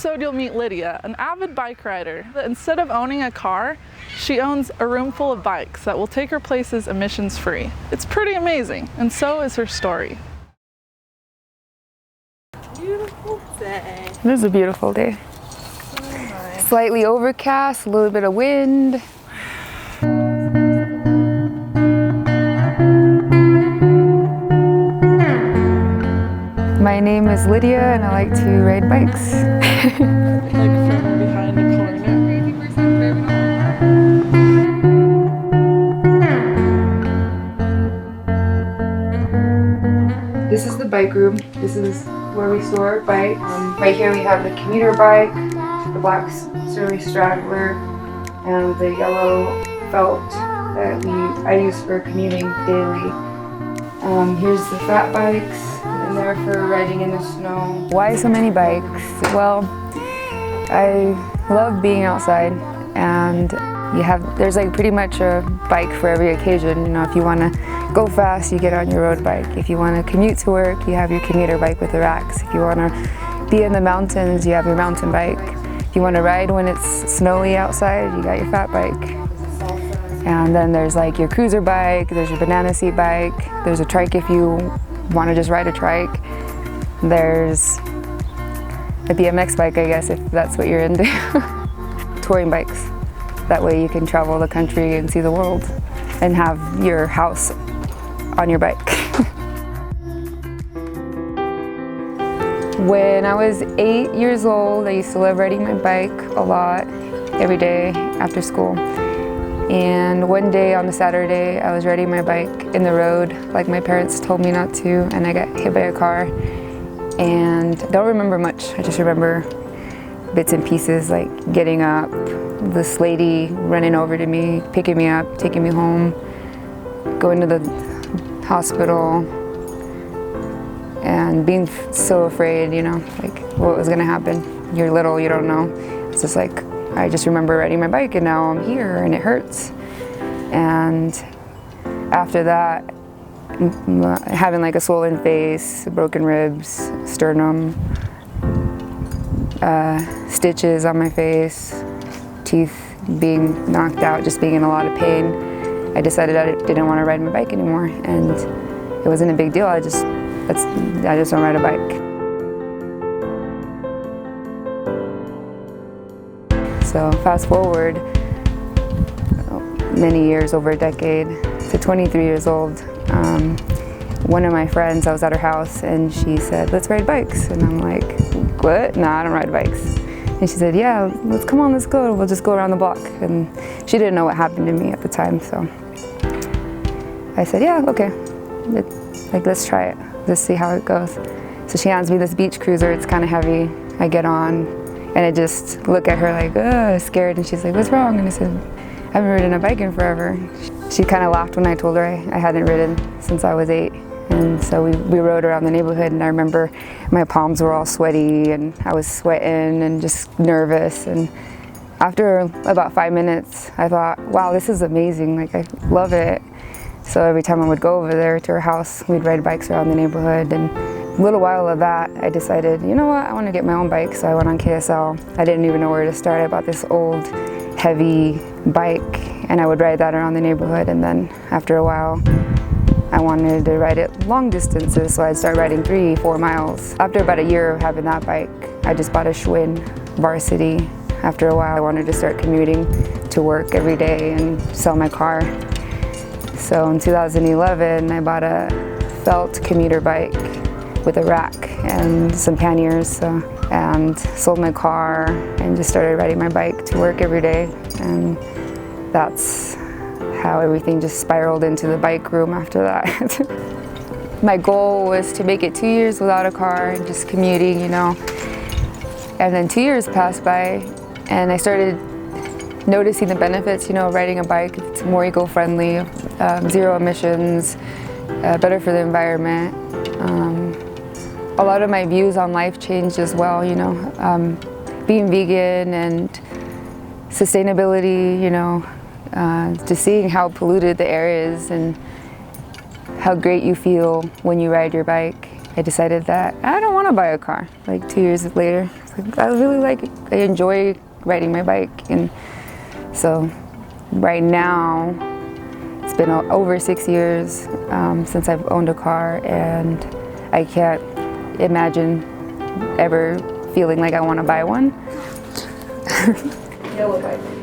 episode, you'll meet Lydia, an avid bike rider. Instead of owning a car, she owns a room full of bikes that will take her places emissions-free. It's pretty amazing, and so is her story. Beautiful day. It is a beautiful day. So nice. Slightly overcast, a little bit of wind. My name is Lydia and I like to ride bikes. Like from behind the corner. This is the bike room. This is where we store our bikes. Right here we have the commuter bike, the black Surrey Straggler, and the yellow felt that I use for commuting daily. Here's the fat bikes, and they're for riding in the snow. Why so many bikes? Well, I love being outside, and there's like pretty much a bike for every occasion. You know, if you want to go fast, you get on your road bike. If you want to commute to work, you have your commuter bike with the racks. If you want to be in the mountains, you have your mountain bike. If you want to ride when it's snowy outside, you got your fat bike. And then there's like your cruiser bike, there's your banana seat bike, there's a trike if you want to just ride a trike. There's a BMX bike, I guess, if that's what you're into. Touring bikes. That way you can travel the country and see the world and have your house on your bike. When I was 8 years old, I used to love riding my bike a lot, every day after school. And one day on a Saturday, I was riding my bike in the road like my parents told me not to, and I got hit by a car. And I don't remember much. I just remember bits and pieces, like getting up, this lady running over to me, picking me up, taking me home, going to the hospital, and being so afraid, you know, like what was gonna happen. You're little, you don't know. It's just like, I just remember riding my bike and now I'm here and it hurts. And after that, having like a swollen face, broken ribs, sternum, stitches on my face, teeth being knocked out, just being in a lot of pain, I decided I didn't want to ride my bike anymore, and it wasn't a big deal. I just don't ride a bike. So fast forward many years, over a decade, to 23 years old. One of my friends, I was at her house and she said, "Let's ride bikes." And I'm like, "What? No, I don't ride bikes." And she said, "Yeah, come on, let's go. We'll just go around the block." And she didn't know what happened to me at the time, so I said, "Yeah, okay. Let's try it. Let's see how it goes." So she hands me this beach cruiser. It's kind of heavy. I get on, and I just look at her like, scared. And she's like, "What's wrong?" And I said, "I haven't ridden a bike in forever." She kind of laughed when I told her I hadn't ridden since I was 8. And so we rode around the neighborhood, and I remember my palms were all sweaty and I was sweating and just nervous. And after about 5 minutes, I thought, wow, this is amazing. Like, I love it. So every time I would go over there to her house, we'd ride bikes around the neighborhood. And a little while of that, I decided, you know what, I want to get my own bike. So I went on KSL. I didn't even know where to start. I bought this old, heavy bike, and I would ride that around the neighborhood. And then after a while, I wanted to ride it long distances, so I'd start riding 3-4 miles. After about a year of having that bike, I just bought a Schwinn Varsity. After a while, I wanted to start commuting to work every day and sell my car. So in 2011, I bought a felt commuter bike with a rack and some panniers, and sold my car and just started riding my bike to work every day. And that's how everything just spiraled into the bike room after that. My goal was to make it 2 years without a car and just commuting, you know. And then 2 years passed by and I started noticing the benefits, you know, of riding a bike. It's more eco-friendly, zero emissions, better for the environment. A lot of my views on life changed as well, you know. Being vegan and sustainability, you know, just seeing how polluted the air is and how great you feel when you ride your bike. I decided that I don't want to buy a car. Like 2 years later, I enjoy riding my bike. And so right now, it's been over 6 years since I've owned a car, and I can't imagine ever feeling like I want to buy one. Yellow bike.